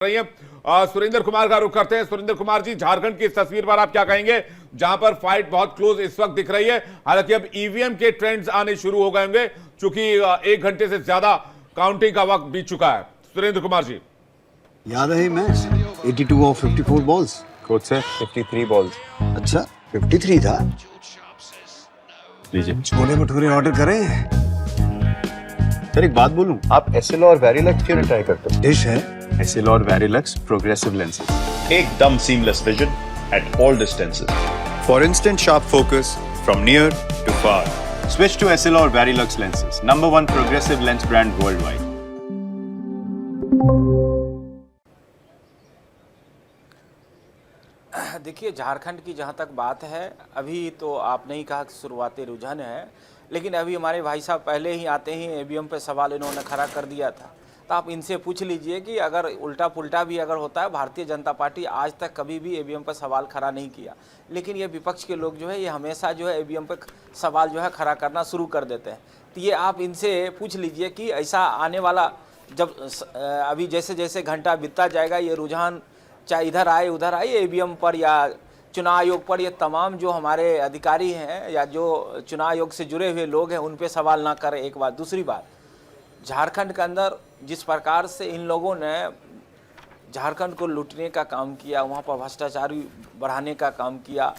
रही है। सुरेंद्र कुमार का रुख करते हैं। सुरेंद्र कुमार जी, झारखंड की इस तस्वीर पर आप क्या कहेंगे, जहां पर फाइट बहुत क्लोज इस वक्त दिख रही है। हालांकि अब ईवीएम के ट्रेंड्स आने शुरू हो गए होंगे, चूंकि 1 घंटे से ज्यादा काउंटिंग का वक्त बीत चुका है। सुरेंद्र कुमार जी, याद है मैच 82 और 54 बॉल्स, कोच से 53 बॉल्स। अच्छा 53 था। लीजिए छोले भटूरे ऑर्डर करें। सर, एक बात बोलूं, आप एसएल और वेरिलक्स क्यों ट्राई करते हो? डिश है एसएल और वेरिलक्स प्रोग्रेसिव लेंसेज, एकदम seamless vision at all distances for instant sharp focus from near to far. Switch to Essilor और Varilux lenses, number 1 progressive lens brand worldwide. देखिए, झारखंड की जहाँ तक बात है, अभी तो आपने ही कहा कि शुरुआती रुझान है, लेकिन अभी हमारे भाई साहब पहले ही आते ही ईवीएम पे सवाल इन्होंने खड़ा कर दिया था। तो आप इनसे पूछ लीजिए कि अगर उल्टा पुल्टा भी अगर होता है, भारतीय जनता पार्टी आज तक कभी भी ईवीएम पर सवाल खड़ा नहीं किया, लेकिन ये विपक्ष के लोग जो है, ये हमेशा जो है ईवीएम पर सवाल जो है खड़ा करना शुरू कर देते हैं। तो ये आप इनसे पूछ लीजिए कि ऐसा आने वाला, जब अभी जैसे जैसे घंटा बीतता जाएगा, ये रुझान चाहे इधर आए उधर आए, ईवीएम पर या चुनाव आयोग पर, ये तमाम जो हमारे अधिकारी हैं या जो चुनाव आयोग से जुड़े हुए लोग हैं, उन पे सवाल ना करें। एक बात। दूसरी बात, झारखंड के अंदर जिस प्रकार से इन लोगों ने झारखंड को लूटने का काम किया, वहाँ पर भ्रष्टाचार बढ़ाने का काम किया,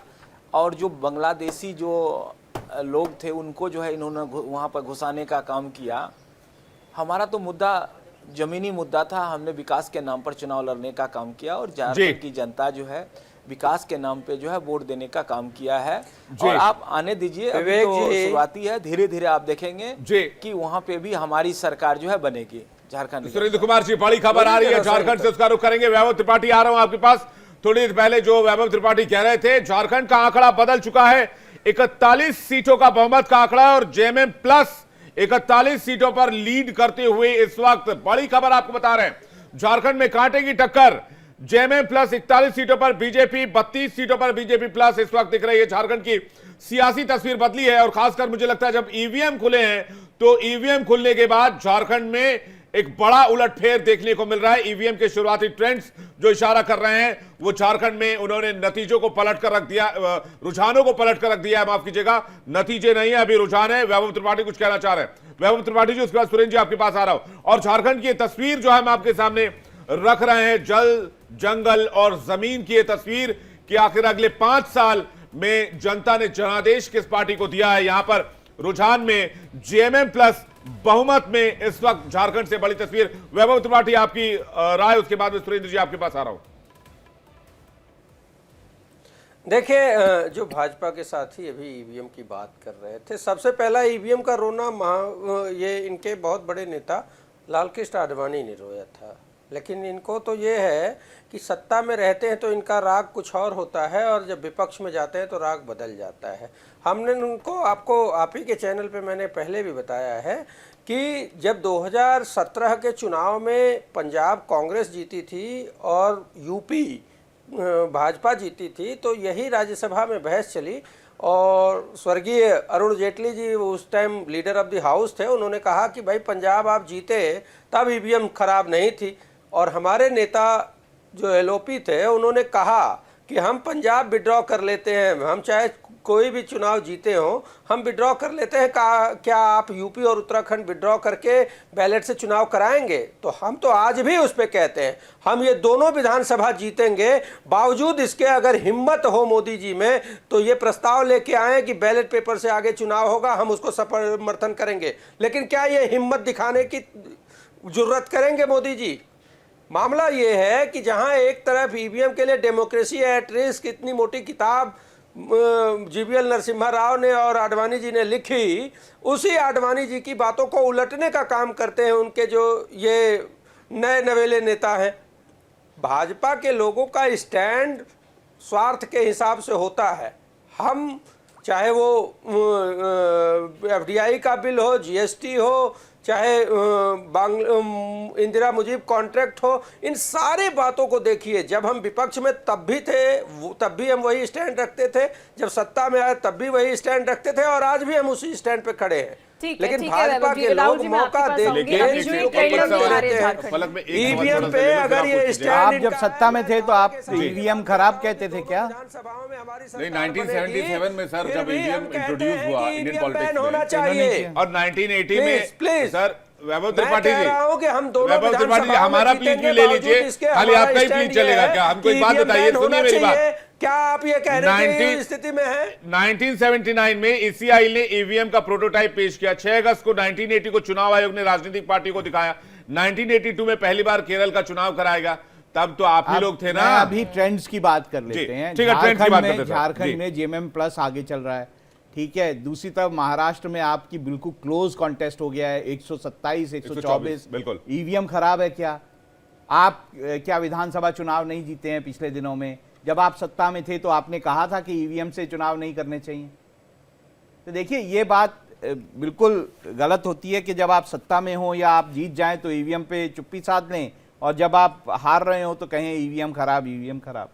और जो बांग्लादेशी जो लोग थे उनको जो है इन्होंने वहाँ पर घुसाने का काम किया। हमारा तो मुद्दा जमीनी मुद्दा था, हमने विकास के नाम पर चुनाव लड़ने का काम किया, और झारखंड की जनता जो है विकास के नाम पे जो है वोट देने का काम किया है। और आप आने दीजिए, अभी तो शुरुआती है, धीरे धीरे आप देखेंगे कि वहाँ पे भी हमारी सरकार जो है बनेगी झारखंड। सुरेंद्र कुमार जी, बड़ी खबर आ रही है झारखंड से, उसका रुख करेंगे। वैभव त्रिपाठी, आ रहा हूं आपके पास। थोड़ी देर पहले जो वैभव त्रिपाठी कह रहे थे, झारखंड का आंकड़ा बदल चुका है। 41 सीटों का बहुमत का आंकड़ा, और जेएमएम प्लस 41 सीटों पर लीड करते हुए इस वक्त बड़ी खबर आपको बता रहे हैं। झारखंड में कांटे की टक्कर, जेएमएम प्लस 41 सीटों पर बीजेपी, 32 सीटों पर बीजेपी प्लस इस वक्त दिख रही है। झारखंड की सियासी तस्वीर बदली है, और खासकर मुझे लगता है जब ईवीएम खुले हैं, तो ईवीएम खुलने के बाद झारखंड में एक बड़ा उलटफेर देखने को मिल रहा है। ईवीएम के शुरुआती ट्रेंड्स जो इशारा कर रहे हैं, वो झारखंड में उन्होंने नतीजों को पलट कर रख दिया, रुझानों को पलट कर रख दिया है। माफ कीजिएगा, नतीजे नहीं है, अभी रुझान है। वैभव त्रिपाठी कुछ कहना चाह रहे हैं। वैभव त्रिपाठी जी, उसके बाद सुरेंद्र जी आपके पास आ रहा हूं। और झारखंड की तस्वीर जो है हम आपके सामने रख रहे हैं, जल, जंगल और जमीन की ये तस्वीर, कि आखिर अगले 5 साल में जनता ने जनादेश किस पार्टी को दिया है। यहां पर रुझान में जेएमएम प्लस बहुमत में इस वक्त झारखंड से बड़ी तस्वीर। वैभव त्रिपाठी, आपकी राय, उसके बाद में सुरेंद्र जी आपके पास आ रहा हूं। देखिए, जो भाजपा के साथी अभी ईवीएम की बात कर रहे थे, सबसे पहला ईवीएम का रोना ये इनके बहुत बड़े नेता लाल कृष्ण आडवाणी ने रोया था। लेकिन इनको तो ये है कि सत्ता में रहते हैं तो इनका राग कुछ और होता है, और जब विपक्ष में जाते हैं तो राग बदल जाता है। हमने उनको, आपको आप ही के चैनल पे मैंने पहले भी बताया है कि जब 2017 के चुनाव में पंजाब कांग्रेस जीती थी और यूपी भाजपा जीती थी, तो यही राज्यसभा में बहस चली, और स्वर्गीय अरुण जेटली जी उस time leader of the house थे। उन्होंने कहा कि भाई पंजाब आप जीते तब ईवीएम खराब नहीं थी, और हमारे नेता जो एलओपी थे उन्होंने कहा कि हम पंजाब विड्रॉ कर लेते हैं, हम चाहे कोई भी चुनाव जीते हो हम विड्रॉ कर लेते हैं। क्या आप यूपी और उत्तराखंड विड्रॉ करके बैलेट से चुनाव कराएंगे? तो हम तो आज भी उस पर कहते हैं हम ये दोनों विधानसभा जीतेंगे। बावजूद इसके अगर हिम्मत हो मोदी जी में, तो ये प्रस्ताव लेके आए कि बैलेट पेपर से आगे चुनाव होगा, हम उसको समर्थन करेंगे। लेकिन क्या ये हिम्मत दिखाने की जरूरत करेंगे मोदी जी? मामला ये है कि जहां एक तरफ ईवीएम के लिए डेमोक्रेसी एट रिस्क, इतनी मोटी किताब जीवीएल नरसिम्हा राव ने और आडवाणी जी ने लिखी, उसी आडवाणी जी की बातों को उलटने का काम करते हैं उनके जो ये नए नवेले नेता हैं। भाजपा के लोगों का स्टैंड स्वार्थ के हिसाब से होता है। हम चाहे वो एफडीआई का बिल हो, जीएसटी हो, चाहे इंदिरा मुजीब कॉन्ट्रैक्ट हो, इन सारी बातों को देखिए। जब हम विपक्ष में तब भी थे, तब भी हम वही स्टैंड रखते थे, जब सत्ता में आए तब भी वही स्टैंड रखते थे, और आज भी हम उसी स्टैंड पे खड़े हैं। ठीक है, लेकिन ठीक है, भाजपा जी, के राहुल लोग जी, मैं आपके मौका पास दे आऊंगी। के अभी एक जो एक ट्रेंड एक बना सवाल रहे हैं है, झारखंड फलक में एक सवाल ईवीएम थोड़ा सा पे ले लो, फिर अगर आप ये पूछ लीजिए। स्टैंड आप जब सत्ता में थे तो आप ईवीएम खराब कहते थे क्या? विधानसभाओं में हमारी नहीं, सरकार 1977 में सर बनेगी, जब फिर भी ईवीएम हम कहते इंट्रोड्यूस हैं हुआ कि इंडियन EVM पॉलिटिक्स बैन होना में, चाहिए। और 1980 में प्लीज सर वैभव मैं त्रिपाठी कह जी, रहा हूं कि हम दोनों वैभव त्रिपाठी जी विधानसभाओं में हमारा प्लीज जीतेंगे, भी ले बावजूद लीजिए, इसके खाली हमारा आपका ही स्टैंड प्लीज ये चलेगा है क्या? हमको कि एक बात EVM बताइए, बैन सुनिए होना मेरी बात। चाहिए। क्या आप ये कहने 19 की स्थिति में है? 1979 में ईसीआई ने ईवीएम का प्रोटोटाइप पेश किया। 6 अगस्त को 1980 को चुनाव आयोग ने राजनीतिक पार्टी को दिखाया। 1982 में पहली बार केरल का चुनाव कराएगा, तब तो आप ही लोग थे ना। मैं अभी ट्रेंड्स की बात कर लेते हैं। ठीक है, ट्रेंड्स की बात करते हैं सर। झारखंड जी। में जेएमएम प्लस आगे चल रहा है, ठीक है। दूसरी तरफ महाराष्ट्र में आपकी बिल्कुल क्लोज कॉन्टेस्ट हो गया है, 127 124। बिल्कुल। ईवीएम खराब है क्या? आप क्या विधानसभा चुनाव नहीं जीते हैं पिछले दिनों में? जब आप सत्ता में थे तो आपने कहा था कि ईवीएम से चुनाव नहीं करने चाहिए। तो देखिए, ये बात बिल्कुल गलत होती है कि जब आप सत्ता में हो या आप जीत जाएं तो ईवीएम पे चुप्पी साध लें, और जब आप हार रहे हो तो कहें ईवीएम खराब, ईवीएम खराब।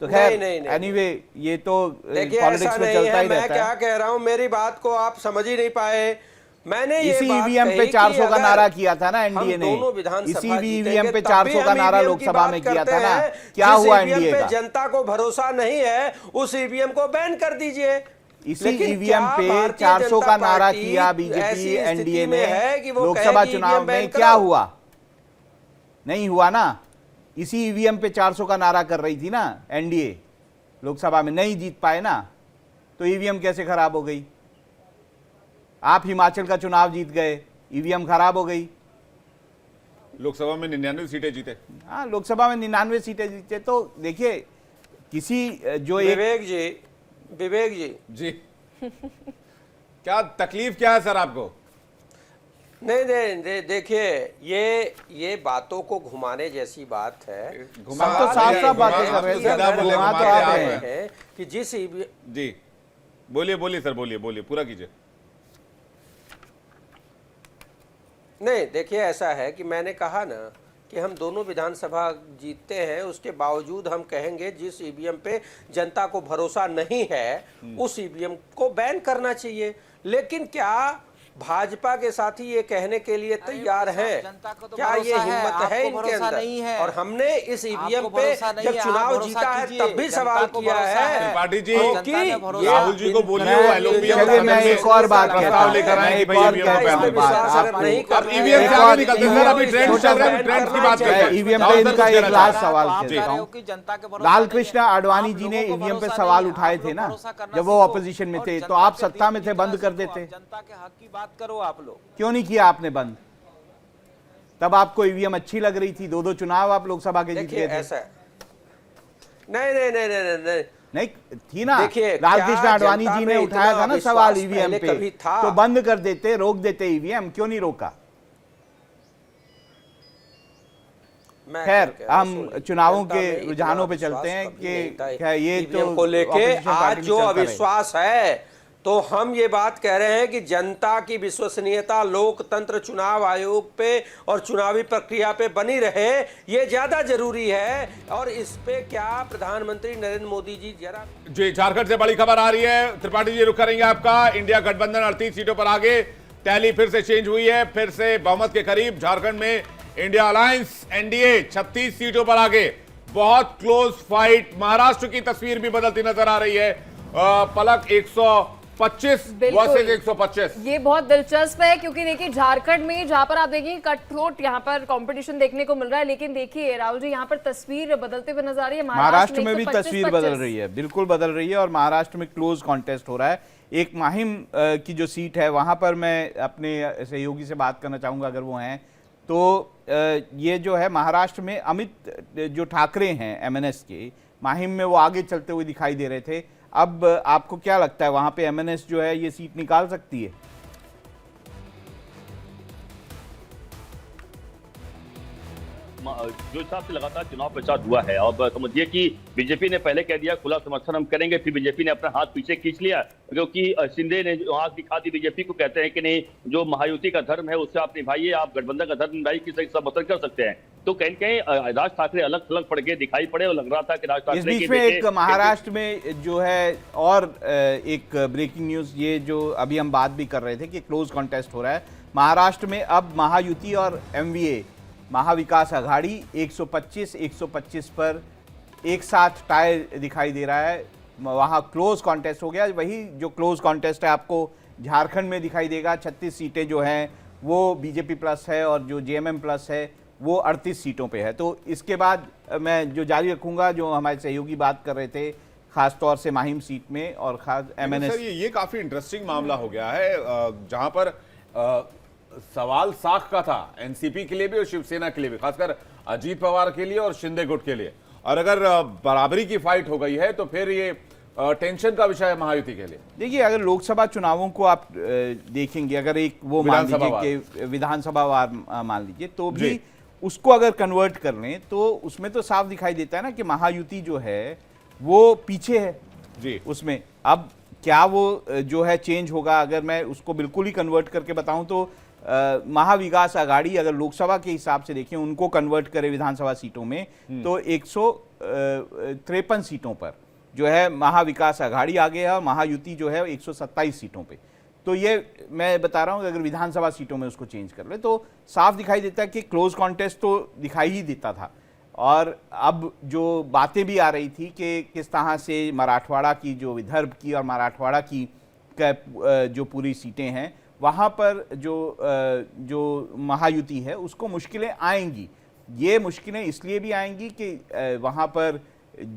तो खैर एनीवे ये तो देखिए, पॉलिटिक्स ऐसा में नहीं चलता है। ही मैं रहता क्या है। कह रहा हूं, मेरी बात को आप समझ ही नहीं पाए। मैंने ये इसी बात ईवीएम पे कही कि 400 का अगर नारा किया था ना हम एनडीए ने, दोनों विधानसभा इसी जीतेंगे, ईवीएम पे तब 400 का भी हम नारा EVM की लोकसभा बात में किया करते था ना। हैं। क्या जिस हुआ EVM एनडीए पे का? जनता को भरोसा नहीं है, उस ईवीएम को बैन कर दीजिए। इसी लेकिन ईवीएम क्या पे भारतीय 400 का जनता नारा पार्टी किया ऐसी बीजेपी स्थिति एनडीए में ने है कि वो लोकसभा कहे कि चुनाव EVM बैन में, क्या करो? हुआ? नहीं हुआ ना। इसी ईवीएम पे 400 का नारा कर रही थी ना एनडीए, लोकसभा में नहीं जीत पाए ना, तो ईवीएम कैसे खराब हो गई? आप हिमाचल का चुनाव जीत गए, ईवीएम खराब हो गई। लोकसभा में 99 सीटें जीते। हाँ, लोकसभा में 99 सीटें जीते। तो देखिए, किसी जो एक विवेक जी जी क्या तकलीफ क्या है सर आपको? नहीं, देखिए, ये बातों को घुमाने जैसी बात है। घुमा सब तो साफ-साफ बातें कर रहे हैं, सीधा बोले, घुमा तो घुमाते आप आप रहे हैं। है कि जिस जी बोलिए सर, बोलिए पूरा कीजिए। नहीं, देखिए, ऐसा है कि मैंने कहा ना कि हम दोनों विधानसभा जीतते हैं, उसके बावजूद हम कहेंगे जिस ईवीएम पे जनता को भरोसा नहीं है उस ईवीएम को बैन करना चाहिए। लेकिन क्या भाजपा के साथी ये कहने के लिए तैयार हैं? जनता को तो क्या ये भरोसा है, हिम्मत है आपको इनके भरोसा अंदर? नहीं है। और हमने इस ईवीएम आपको पे भरोसा नहीं जब है, आप चुनाव भरोसा जीता है कीजिए। तब भी जनता सवाल को किया भरोसा है। है। त्रिपाठी जी, क्योंकि जनता ने भरोसा- राहुल जी को बोलिए वो एलओपी चलिए, मैं एक और बात कहता प्रस्ताव हूं। लेकर आए कि भाई एक और ईवीएम कहता को हूं बैन बात। विश्वास अगर नहीं आपको- अब कर ईवीएम से आगे निकलते हैं सर, अभी ट्रेंड चल रहे हैं, ट्रेंड्स की बात करते हैं। ईवीएम राहुल पे सर इनका कुछ एक कहना लास्ट चाहते हैं। सवाल आप देता कह रहे हो हूं। कि जनता के भरोसा लाल नहीं कृष्ण है। आडवाणी आप जी ने लोगों को ईवीएम पे भरोसा सवाल नहीं है, उठाए आप थे लोग ना, भरोसा करना जब वो सीखो। ऑपोजिशन में और थे, तो जनता आप के सत्ता दिल में थे, जीतना बंद कर सीखो। देते। आप जनता के हक की बात करो आप लोग। क्यों नहीं किया आपने बंद? तब आपको ईवीएम अच्छी लग रही थी, 2-2 चुनाव आप लोकसभा के जीत देखिए, गए थे। ऐसा है। नहीं, नहीं थी ना। देखिए, लाल क्या कृष्ण आडवाणी जनता जी में ने उठाया इतना था ना विश्वास सवाल ईवीएम पहले पे, कभी था? तो बंद कर देते, रोक देते ईवीएम, क्यों नहीं रोका? मैं खैर, क्या कह रहा हूं, हम सुनिए, चुनावों जनता के में इतना रुझानों पे विश्वास चलते हैं कभी नहीं था। कि क्या ये ईवीएम तो को लेके opposition आज पार्टी में जो चलता रहेगा। अविश्वास है, तो हम ये बात कह रहे हैं कि जनता की विश्वसनीयता लोकतंत्र चुनाव आयोग पे और चुनावी प्रक्रिया पे बनी रहे, ये ज्यादा जरूरी है। और इस पे क्या प्रधानमंत्री नरेंद्र मोदी जी जरा जी, झारखंड से बड़ी खबर आ रही है। त्रिपाठी जी रुक करेंगे आपका। इंडिया गठबंधन 38 सीटों पर आगे, टैली फिर से चेंज हुई है, फिर से बहुमत के करीब। झारखंड में इंडिया अलायंस एनडीए 36 सीटों पर आगे, बहुत क्लोज फाइट। महाराष्ट्र की तस्वीर भी बदलती नजर आ रही है। पलक 125 वर्सेस 125। ये बहुत दिलचस्प है, क्योंकि देखिए झारखंड में जहां पर आप देखिए कट थ्रोट यहाँ पर कंपटीशन देखने को मिल रहा है, लेकिन देखिए राहुल जी यहाँ पर तस्वीर बदलते हुए नजर आ रही है। महाराष्ट्र में भी 125, तस्वीर बदल रही है, बिल्कुल बदल रही है, और महाराष्ट्र में क्लोज कॉन्टेस्ट हो रहा है। एक माहिम की जो सीट है वहां पर मैं अपने सहयोगी से बात करना चाहूंगा, अगर वो हैं तो। ये जो है महाराष्ट्र में अमित जो ठाकरे हैं एमएनएस के, माहिम में वो आगे चलते हुए दिखाई दे रहे थे। अब आपको क्या लगता है, वहां पे एमएनएस जो है ये सीट निकाल सकती है? जो हिसाब से लगातार चुनाव प्रचार हुआ है, अब समझिए कि बीजेपी ने पहले कह दिया खुला समर्थन हम करेंगे, फिर बीजेपी ने अपना हाथ पीछे खींच लिया क्योंकि शिंदे ने जो आंख दिखा दी बीजेपी को, कहते हैं कि नहीं जो महायुति का धर्म है उससे आप निभाइए, आप गठबंधन का धर्म निभाइए, किसी समर्थन कर सकते हैं। तो कहीं कहीं राज ठाकरे अलग थलग पड़ के दिखाई पड़े और लग रहा था कि राज ठाकरे इस बीच में एक महाराष्ट्र में जो है और एक ब्रेकिंग न्यूज, ये जो अभी हम बात भी कर रहे थे कि क्लोज कॉन्टेस्ट हो रहा है महाराष्ट्र में। अब महायुति और एमवीए महाविकास आघाड़ी 125 पर एक साथ टाई दिखाई दे रहा है, वहाँ क्लोज कॉन्टेस्ट हो गया। वही जो क्लोज कॉन्टेस्ट है आपको झारखंड में दिखाई देगा। 36 सीटें जो हैं वो बीजेपी प्लस है और जो जेएमएम प्लस है वो 38 सीटों पे है। तो इसके बाद मैं जो जारी रखूंगा, जो हमारे सहयोगी बात कर रहे थे खास तौर से माहिम सीट में और खास एमएनएस। सर ये काफी इंटरेस्टिंग मामला हो गया है जहां पर सवाल साख का था एनसीपी के लिए भी और शिवसेना के लिए भी, खासकर अजीत पवार के लिए और शिंदे गुट के लिए। और अगर बराबरी की फाइट हो गई है तो फिर ये टेंशन का विषय है महायुति के लिए। देखिए अगर लोकसभा चुनावों को आप देखेंगे, अगर एक वो मान लीजिए कि विधानसभा वार मान लीजिए, तो भी उसको अगर कन्वर्ट कर लें तो उसमें तो साफ दिखाई देता है ना कि महायुति जो है वो पीछे है जी उसमें। अब क्या वो जो है चेंज होगा, अगर मैं उसको बिल्कुल ही कन्वर्ट करके बताऊं तो महाविकास आघाड़ी अगर लोकसभा के हिसाब से देखें उनको कन्वर्ट करे विधानसभा सीटों में तो 153 सीटों पर जो है महाविकास आघाड़ी आगे है, महायुति जो है 127 सीटों पे। तो ये मैं बता रहा हूँ अगर विधानसभा सीटों में उसको चेंज कर ले तो साफ दिखाई देता है कि क्लोज कॉन्टेस्ट तो दिखाई ही देता था। और अब जो बातें भी आ रही थी कि किस तरह से मराठवाड़ा की, जो विदर्भ की और मराठवाड़ा की जो पूरी सीटें हैं वहाँ पर जो महायुति है उसको मुश्किलें आएंगी। ये मुश्किलें इसलिए भी आएंगी कि वहाँ पर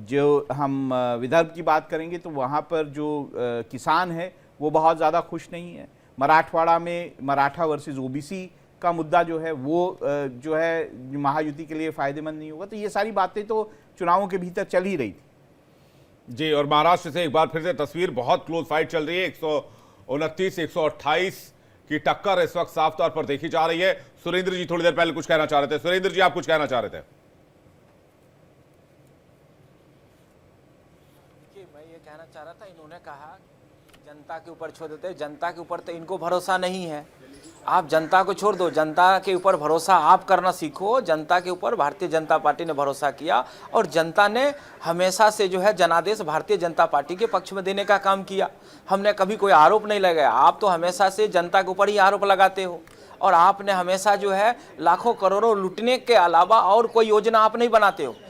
जो हम विदर्भ की बात करेंगे तो वहाँ पर जो किसान है वो बहुत ज़्यादा खुश नहीं है। मराठवाड़ा में मराठा वर्सेस ओबीसी का मुद्दा जो है वो जो है महायुति के लिए फायदेमंद नहीं होगा। तो ये सारी बातें तो चुनावों के भीतर चल ही रही थी जी। और महाराष्ट्र से एक बार फिर से तस्वीर, बहुत क्लोज फाइट चल रही है। 129 128 की टक्कर इस वक्त साफ तौर पर देखी जा रही है। सुरेंद्र जी थोड़ी देर पहले कुछ कहना चाह रहे थे। सुरेंद्र जी आप कुछ कहना चाह रहे थे। मैं ये कहना चाह रहा था, इन्होंने कहा जनता के ऊपर छोड़ देते, जनता के ऊपर तो इनको भरोसा नहीं है। आप जनता को छोड़ दो, जनता के ऊपर भरोसा आप करना सीखो। जनता के ऊपर भारतीय जनता पार्टी ने भरोसा किया और जनता ने हमेशा से जो है जनादेश भारतीय जनता पार्टी के पक्ष में देने का काम किया। हमने कभी कोई आरोप नहीं लगाया। आप तो हमेशा से जनता के ऊपर ही आरोप लगाते हो और आपने हमेशा जो है लाखों करोड़ों लूटने के अलावा और कोई योजना आप नहीं बनाते हो।